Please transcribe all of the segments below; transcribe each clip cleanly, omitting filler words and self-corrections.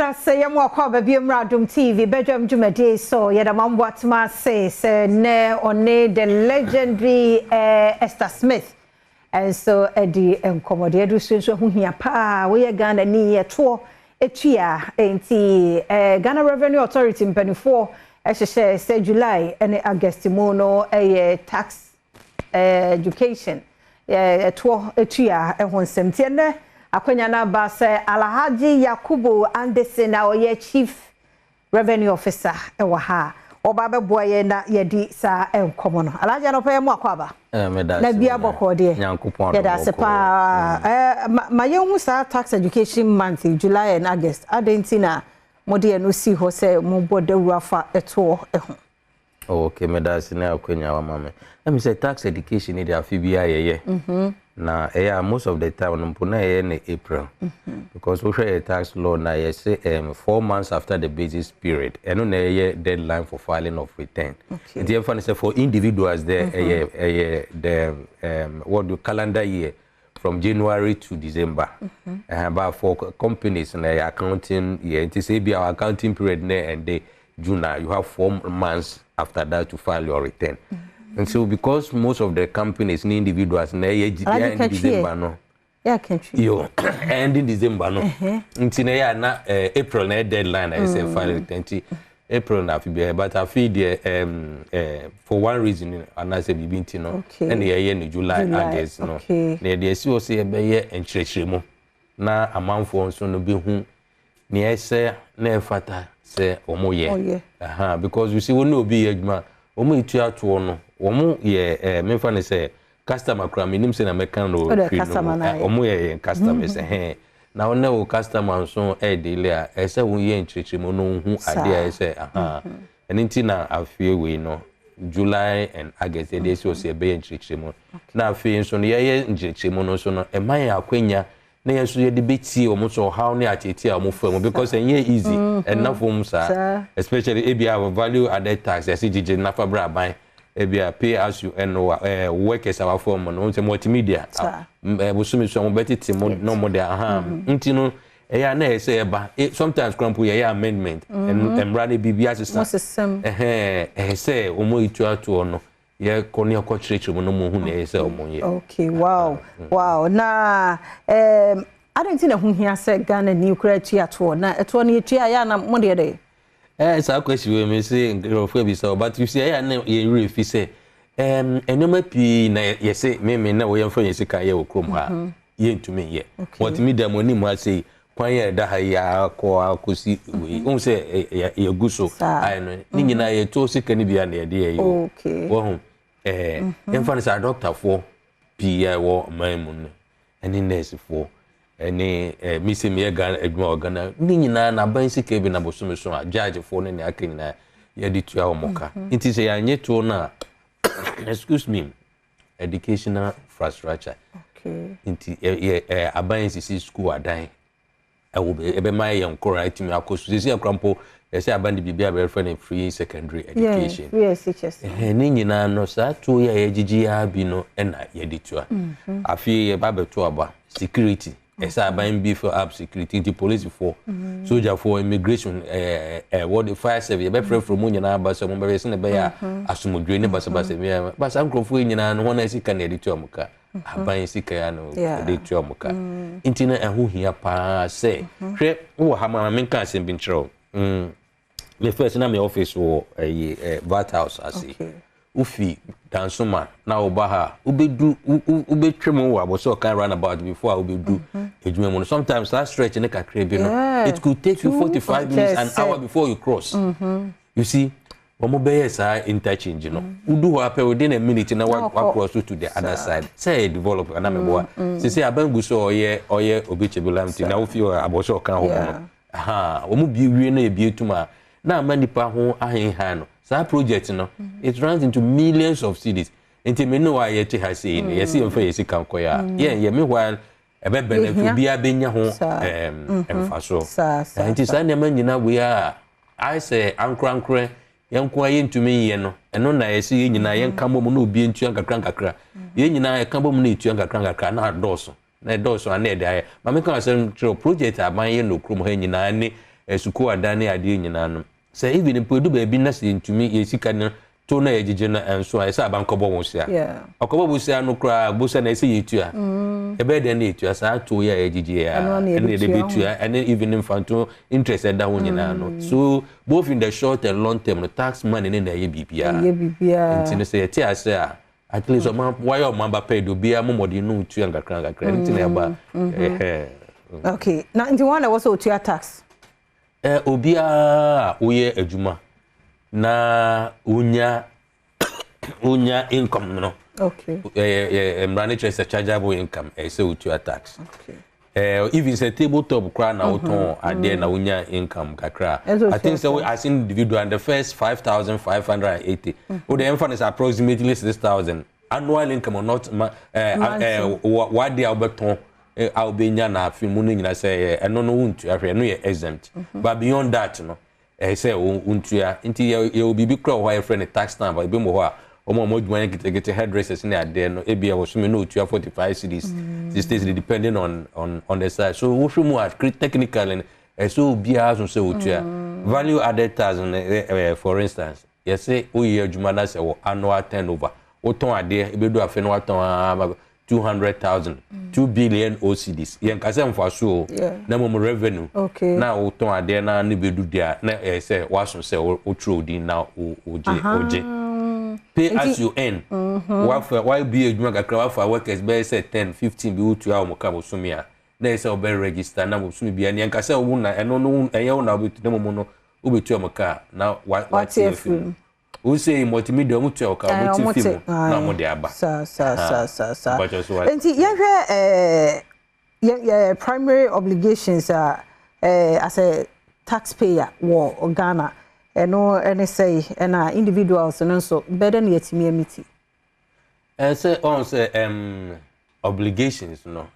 Say more cover be Adom TV, Badwam Afisem so Yedamam Watma says ne on the legendary Esther Smith. And so Eddie and Commodore so who here pa we Ghana ni tour etua enti Ghana Revenue Authority in 24 say July and August mono tax education tour etua ehonsem tiene akwanya na ba se Alhaji Yakubu Anderson na oye Chief Revenue Officer ewa ha oba be boye na yedi sa enkomo no Alhaji no pay mo akwaba na bia boko de yeda se pa ma yehu sa tax education month July and August adentina mode no si ho se mo bode wurafa eto eho. Okay, medasi na akwanya wa mama. Let me say tax education need afibia ye. Na most of the time on puna in April because we share a tax law na say 4 months after the basis period and on a deadline for filing of return. Okay. The difference for individuals there what do calendar year from January to December. But for companies and accounting year it say be our accounting period and the June you have 4 months after that to file your return. And so because most of the companies and individuals na end December no. Yeah, can't you? End in December no. Until na April na deadline I say file return. April na fi but I feel the for one reason and I say bibinti no. And the July August no. Na the see o say be ye enchirechiremu na amanfo nso no be hu na say na efata say omoye. Because you see we no be adwuma omo itu ato no omo ye me fa ne say customer kra me nim say na mekan no omo ye customer say na one o customer so e dey a say won ye nchirechiremu no hu ade a say enti na afie we no July and August dey so say be nchirechiremu na afie so no ye nchirechiremu no so no e man akwanya na yeso ye de beti omo so how na ateti a omo fam because enye easy and na form sa especially ebia value added tax as jije na fa bra ban ebia pay as you and workers our form no say multimedia busumi so mo betiti no mo de nti no eya na say eba sometimes crampo ye amendment and brother bibia system say omo itu ato no ye koni akochirechire mo no mo hu na ye say omo ye. Okay, wow. Wow. Na I don't think hu hia say Ghana ni ukra tu ato na eto na etua ya na mo de dey. Sa question we me say ngro bi so but you see ya na ye refi say enoma pi na ye say me na wo ye mfa ye sika ye okrom ha ye ntumi ye. What me dem oni mo say kwan ye da ha ya akosi we un say ye guso ai no ni nyina ye to sika ni bia na ye de ye. Okay. Wo hu emfa say doctor for pi ye wo mamun eni nurse for eni misi me ga adwuma organa ni nyina na ban sika bi na bosom so a judge for ne akina ye di tua omoka nti say anye to na excuse me educational infrastructure. Okay. Nti aban sisi school adan ebe my young correct me akosu sisi akrampo say aban di bibia be refer free secondary education. Yes, yes. Ni nyina no sa to ye gigi ya bi no na ye di tua afi ye ba beto aba security esa aban be for app security the police for soldier for immigration what the fire service be free from nyina aba so mo be se ne be ya asomdwe ne basa me basa nkrofo nyina no wona sika na editu amuka aban sika ya no editu amuka intina ehu hia pa se hwe wo ha ma menka asem bi nchero me first na me office wo VAT house asi ufi dansoma na obaha ubedu ubetwem wo aboso kan run about before ubedu ejuma mo sometimes that stretch ne kakra bi no it could take you 45 minutes an hour before you cross. You see omo be say interchange no udu ho apɛ within a minute na wa cross to the other side say develop na me boa say abangu so oye obechebulamti na ufi aboso kan ho no omo bi wie na ebi etuma na amanipa ho ahenha no that project no it runs into millions of cities enti me no why yet ha say no yes em fa yes kan koya ye me while ebe benefit bia benya ho emfaso enti sa na manyina we a I say ankrankre yenko aye ntumi ye no eno na yes ye nyina yenka bom na obi entu ankakra ye nyina yenka bom na etu ankakra na doso na doso na ede aye ma me kan say project aban ye no krom ha nyina ni suko adane ade nyina no say even in podu ba bi na se ntumi ye sika no to na ejije na enso esa abankobo wo sia akobo bo sia no kra bo se na ese yetua ebe de na yetua sa to ya ejije ya ene de betua ene even infanto interest da ho nyina no so both in the short and long term no tax money ne na ye bibia ntine se yeti ase a at least why your mamba pay do bia momodi no tua ngakra ntine ba okay now into one was also tua tax obia oye adwuma na unya income no okay manage is a chargeable income say with your tax even say tabletop cry na uton ade na unya income kakra I think so as individual and the first 5,580 or the infant is approximately 6,000 annual income or not what they albeton I'll be na fi mu nyina say eno no untu ahwe no ye exempt but beyond that no say untua nti ye obibi kra ho ya friend tax number be mo ho a omo modwan get hairdressers na ade no e bia wo so me no utua 45 cedis this stays depending on the size so wo hwe mu at technical and so bia so say utua value added tax for instance yes say o ye adwuma na say wo annual turnover wo ton ade e be do afi no waton 200,000 2 billion OCDs yen kase mfaso na mom revenue na wo ton ade na ne bedu dia na say waso say wo throw din na oje pay as you earn why be adwuma kakra wa for workers be say 10 15 bi utu a mo ka bo sumia na say obe register na bo sumi bia yen kase wo na eno no eye wo na obetu na mo no obetu am ka na what if we say multimedia mutu o ka multi film na mo de aba sa enti ye primary obligations as a taxpayer wo Ghana eno say na individuals no so better na yetimi amiti say on say obligations no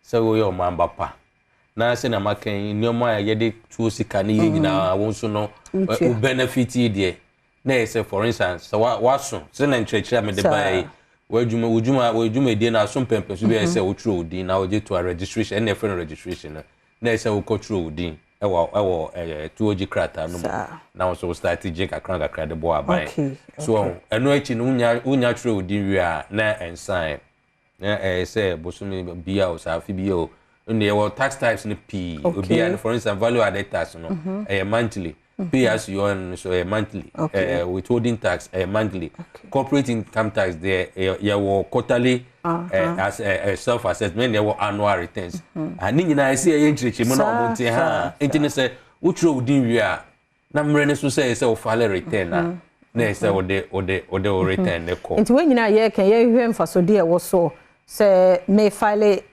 so we your mamba pa na say na makan nyoma ye de tuo sika na ye nyina won so no benefit there na say for instance so waso say na nchechira me de bai wajuma de na so pempe so be say wo tro din na oje to registration na friend registration na say wo control din ewo tuoji krata no na so strategic akran de bo abai so eno echi no unya tro din wi a na ensign na say bosumi bia o sa fi bia o ne wo tax types ni p obi and for instance value added tax no monthly pay as you earn so monthly withholding tax monthly corporate income tax there your quarterly as a self assessment your annual returns and nyina say ye nchirichi mo na omonte ha enti say utro udin wi a na mre ne so say o file return na say o return ne ko enti we nyina ye kan ye hwe mfaso de wo so say me file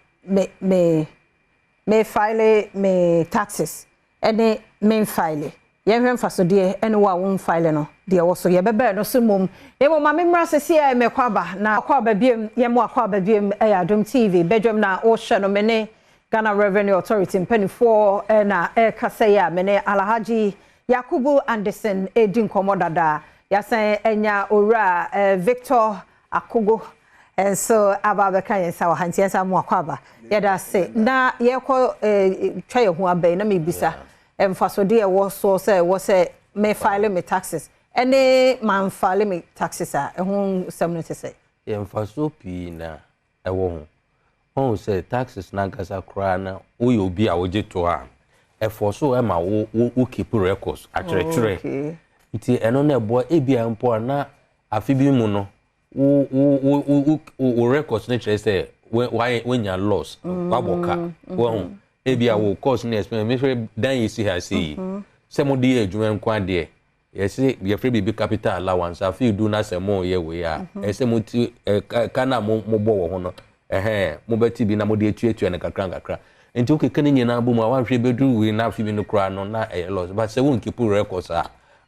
me taxes ene me file ye hwe mfaso de ene wa won file no de wo so ye bebe no so mom ye mo ma memra sese e me kwaba na kwaba biem ye mo kwaba biem e Adom TV Badwam na o hye no mene Ghana Revenue Authority mpanifo na e kasa ya mene Alhaji Yakubu Anderson edin komodada ya san enya owura Victor Akogo so ababa kan yensa wa hanti yensa mo kwaba ye da se na ye ko twa ye ho abai na me bisa emfaso de wo so say me file me taxes ene man file me taxes a ehun semno te say emfaso pi na ewo ho say taxes na gasa kra na oyi obi a oje to a efoso e ma wo keep records atretre nti eno na ebo ebia mpo na afibi mu no wo records na chere say when you loss waboka wo ebia wo course na explain me sure dan you see her say some dey adwuma nkwa de yes ye free bibi capital allowance afi do na say mo ye we ya say mo ti kana mo bo wo ho no mo beti bi na mo de etuetu na kakra enti o keke nyina bo mo awanhwe bedu we na afi bi no kra no na loss but say won keep records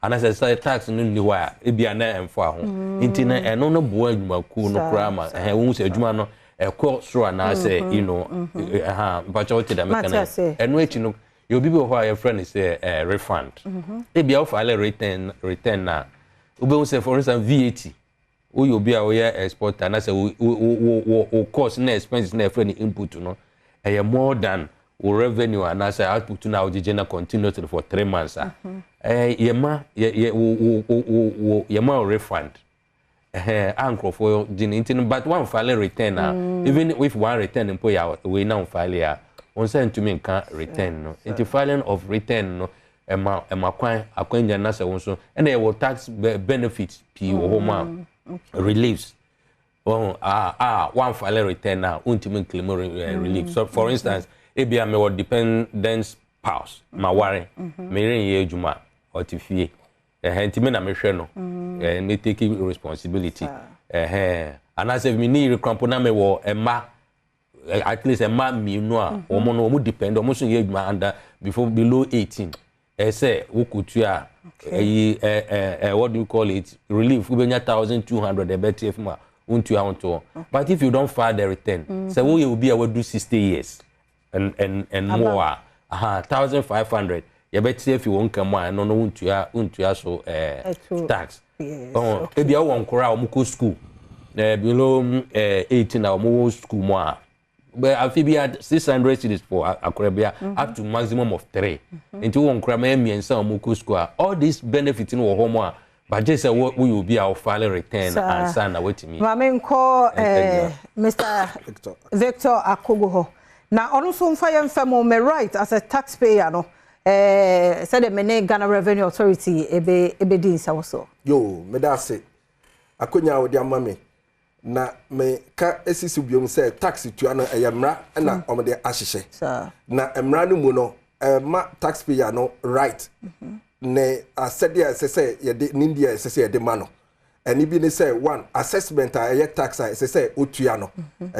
ana say tax no ni wa ebia na emfo aho enti na eno no bo adwuma ku no kra ma won say adwuma no ekọ sure na say you know but what did I make and echi no you be who your friend is refund e bia file return na ube say for instance VAT o you be a exporter na say o cost na expenses na friend input no more than revenue and as output now the continuously for 3 months yema refund anchor for the but one file return even if one return employer we now file on send to me can return no into filing of return no ema kwan akwanya na se wonso and there will tax benefits p home reliefs one file return now ultimate claim relief. So for instance ebia me what dependent spouse ma ware me ren ye adwuma otifie enti me na me hwe no me taking responsibility and as if me need recrampo na me wo ema at least ema mi no a omo no omo depend omo so ye adwuma under before below 18 say wokutua what do you call it relief we benya 1200 ebetf ma untua onto but if you don't file the return say we will be able to do 60 years and more 1500 you bet if you won't come on no untua so tax ebi a won kora omuko school below 18 na omo school more but I be at 600 cities for akorabia up to maximum of 3 into won kora me miensa omuko school all these benefits in wo home but just say we will be our file return and send away me mama call Mr. Victor Akogoho. Now, also fire famo me right as a taxpayer no said the mene Ghana Revenue Authority ebe din sa so. Yo, me da say akonya wo dia mame na me ka esisi biom say tax tua no eyamra na omde ahyehye. Sir. Na emra no mu no ma taxpayer no right. Ne asede say ye de India say ye de ma no. Eni bi ne say one assessment a tax a say otua no.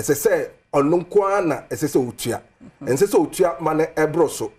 Say onunkwa na esese otua ensese otua mane ebroso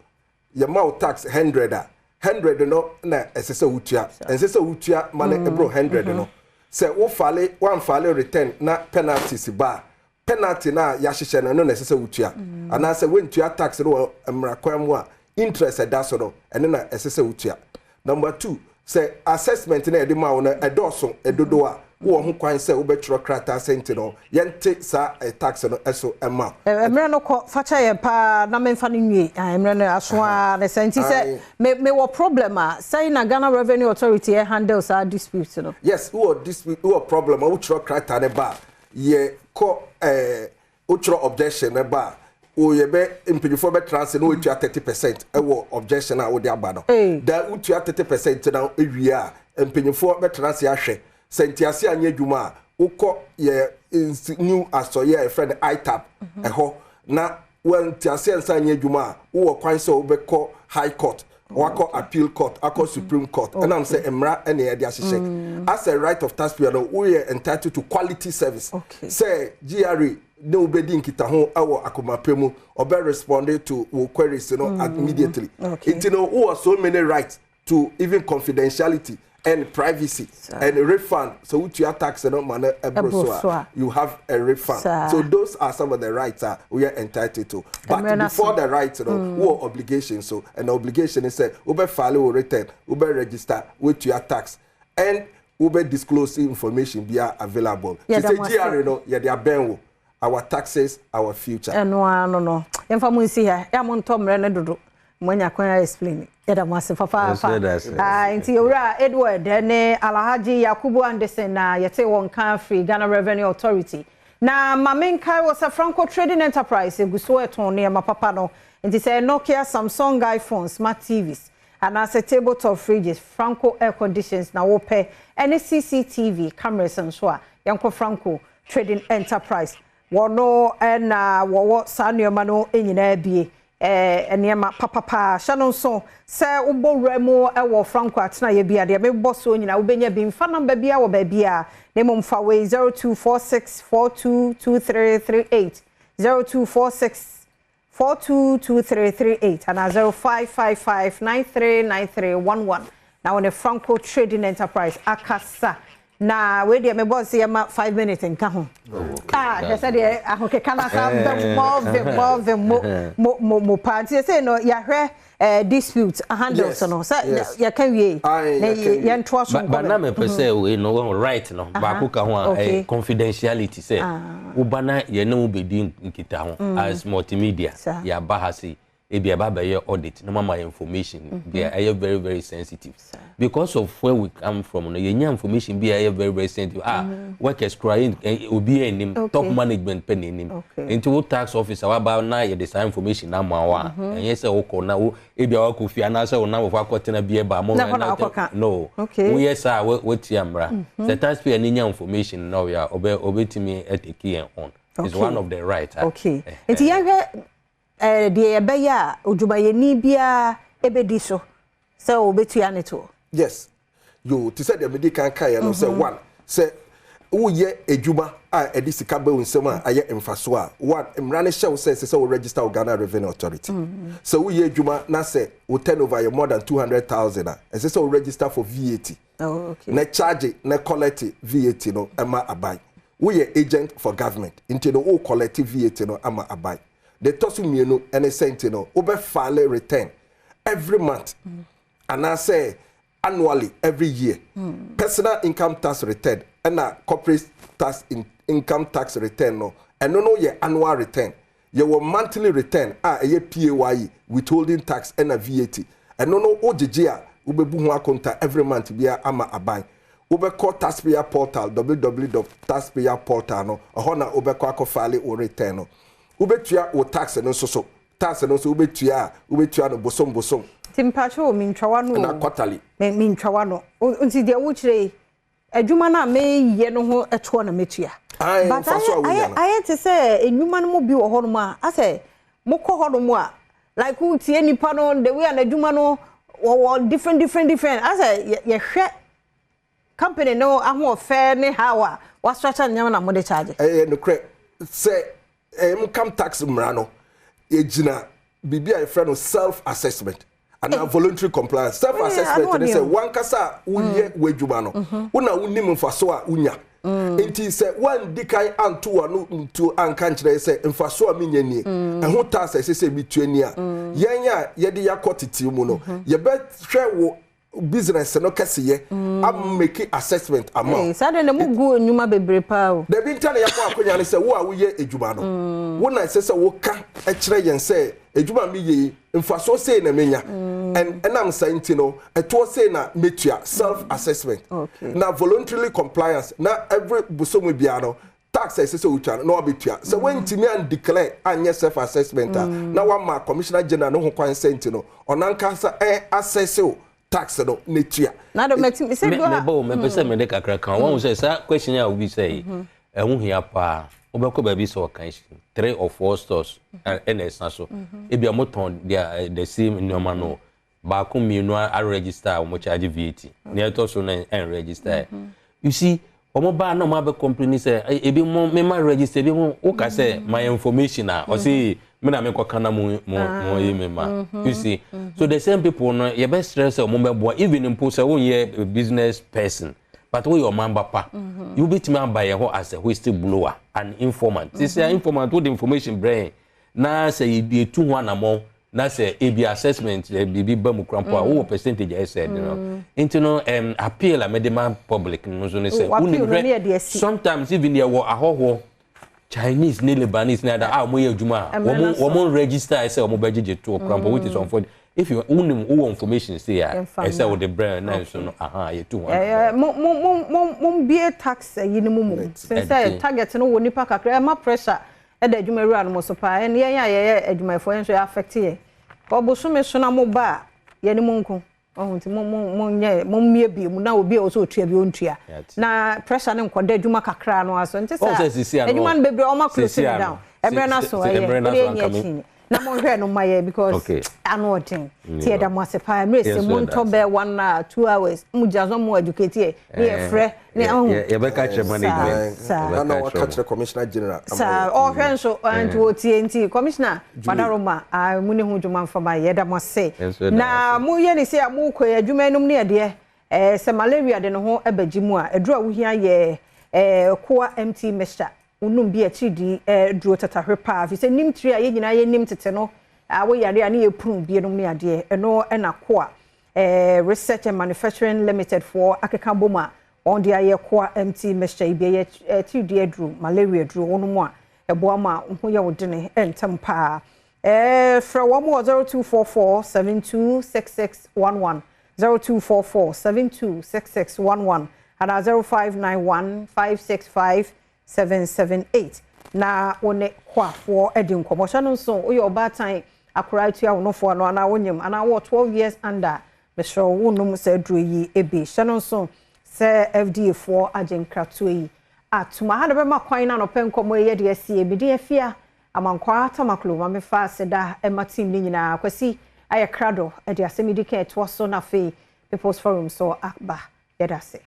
ye ma tax 100 no na esese otua ensese otua mane ebro 100 no se wo fale one fale return na penalties ba penalty na ya hyehyɛ no na esese otua ana se wentua tax no mrakwan mu a interest da so no ene na esese otua. Number 2 se assessment na ede ma wo na edoso edodo a wo ho kwan se wo betro krata senti no yente sa tax no eso ema emre no ko facha ye pa na memfa no nwie emre no aso a ne senti se me wo problem a say na Ghana Revenue Authority handle sa dispute no. Yes, wo dispute wo problem wo tro krata ne ba ye ko wo tro objection ne ba o ye be impedifo be transfer no wo tua 30% wo objection a wo de aba no da wo tua 30% na ewie a impedifo be transfer ahwe sentiase anya dwuma ukọ ye new asoye e friend ITAP eho na when tiase ensa anya dwuma wo kwan se obekọ high court wako appeal court akọ supreme court and am say emra ene ye de ahyehye as a right of taxpayer no we are entitled to quality service say GRA no obedi nkita ho awo akomapemu obe respond to wo queries no immediately it no who so many rights to even confidentiality and privacy and refund. So which your tax no man you have a refund. So those are some of the rights we are entitled to. But before the rights, what obligation? So an obligation is say ube file or return, ube register with your tax, and ube disclose information be available. She say GRA no yeah they are benwo. Our taxes, our future. No. Yemfa mu nsi ha. Ya mo ntom re ne dodo. Mwanya kwa explain. Yada mwase papa. Nti owura Edward ne Alhaji Yakubu Anderson na yete won kan free Ghana Revenue Authority. Na mamenkai was a Franco Trading Enterprise eguso eton ne ma papa no. Nti say Nokia, Samsung, iPhones, smart TVs. And as a tabletop fridges, Franco air conditions na wo pe any CCTV cameras and so a yanko Franco Trading Enterprise. Wono na wo sanyo no enyina bie enema papa shanon so se ubo remo ewo Franco atena ye bia de me boss onyina wo benya bi mfa number bia wo ba bia na mom fa we 0246422338 0246422338 and 0555939311 na one Franco Trading Enterprise akasa na we dey me boss ye ma 5 minutes nka ho they said ahoke kana sa more party say no ya hwe dispute handle so no say ya kan wie ya ntwa so but na me pese we no right no ba ko ka ho confidentiality say wo bana ye na wo bedi nkita ho as multimedia ya ba ha say ebi aba ye audit no mama information be very very sensitive because of where we come from no yenya information be very very sensitive workers crying obi enim top management pen enim into tax officer about na ye the information na ma wa enye se wo ko na wo ebi wa ko fi ana se wo na wo fa ko tena bi e ba mo no we yes we tiamra the taxpayer nya information now ya obetimi eteki on is one of the right okay enti ya de ebeya ojumayeni bia ebedi so say obetua ne to yes you to say the medical kai no say one say wo ye ejuma a edi sika ba unsem a aye emfaso a one emrane show say we register with Ghana Revenue Authority so wo ye ejuma na say we turn over your more than 200,000 a say we register for VAT na charge na collect VAT no ama abai wo ye agent for government into the all collect VAT no ama abai the tosu mienu any sentinel obe file return every month and I say annually every year personal income tax return and a corporate tax income tax return no and no your annual return your monthly return a PAYE withholding tax and a VAT and no OGGA ubebu ho akonta every month bia ama aban ube call taxpayer portal www.taxpayerportal no hona ube ko akofale o return no ubetua o tax no so tax no so ubetua no bosom timpacho mintwa no na quarterly mintwa no nti de wo kire adwuma na me ye no ho eto na metua but I to say enwuma no mo bi wo ho no ma ase mokọ ho no mo a like who tie nipa no the way an adwuma no different ase ye hwe company no aho fair ne how a wa structure nyama na mo de charge no correct say income tax mrano ejina bibia e friend self assessment and voluntary compliance self assessment they say one kasa unye wedwuma no una unim mfaso a unya enti say one dikai anto anu ntu anka nkire say mfaso a menya ni eho tax say bituani a yenya ye de yakotiti mu no ye be hwe wo business no kasiye am make assessment amount sade na mugu nyuma bebre pa o da bi ntane yakọ akonya ne se wo a wo ye ejuma no wo na se wo ka e kire yen se ejuma mi ye mfaso say na menya and am saying no eto say na metua self assessment na voluntarily compliance na every busomu bia no tax say utua no obetua so when timi and declare anya self assessment na wa ma commissioner general no ho kwan sent no onanka sa assess tax no netua na do metim say do ha me pese me de kakra kan won say sa question ya obi say ehun hia pa obekọ ba bi so kan 3 or 4 stores NS na so e bia moton the same normal no ba ko mienu a register mo charge VAT na eto so na register you see omo ba na mo be complain say e bi mo me ma register bi mo o ka say my information o say me na me ko kana mo ye me ma you see so the same people no ye be stress o mo be bo even impo say won ye business person but we your man papa you beat me by your as a whistle blower and informant this informant with information brain na say you do one among na say AB assessment bibi ba mu krampo a wo percentage I said you know into no appeal a medical public no so say sometimes even there were ahoho Chinese ne Lebanese na da mo ye adwuma wo register I say wo bejeje to krampo which is on if you unim information say I say with the brand na so no you do one be tax yinimumu since target no wo nipa kakra ma pressure e da adwuma ru an mo so pa en ye adwuma fo en so affect ye obosume so na mo ba ye ni monko ohunti mo mie bi mu na obi o so otua bi ontua na pressure ne nkoda adwuma kakra no aso nti say adwuma no bebre o ma close down ebre na so ye na mo hwe no maye because anotin tie da mo asepa mrese mo nto be 1 or 2 hours mu jazo mo educate ne frɛ ne ye be catch management na wa catch commissioner general sa o hwe so anti TNT commissioner Padaroma mu ne hu dwuma mfama ye da mo se na mu ye ne se mu kɔ adwuma enum ne de se malaria de no ho abaji mu a eduru a wo hia ye koa MT mixture unum bi atidi duro tatahwe pa fi se nimtri a ye nyina ye nim tete no wo yare ani ye pru bi no me ade eno na koa research and manufacturing limited for akeka boma on dia ye koa MT mixture bi ye atidi duro malaria duro wonu mu a ebo ama ho ye wodene entam pa From 0244 726611 0244 726611 and 0591 565 778 na one kwafo edin komotion nso oyo obatan akora tu a no fo no na wonyem ana wo 12 years under Mr. Wonum said Druyi Ebe Shannon say FDA for Ajenkratoyi. Atuma had a ma coin and open como ye de see be dear fear among quarter maclo, mamma fa said that Emma team nina kwasi I a crado at the assemblage to was so na fe people's forum so akba yedase.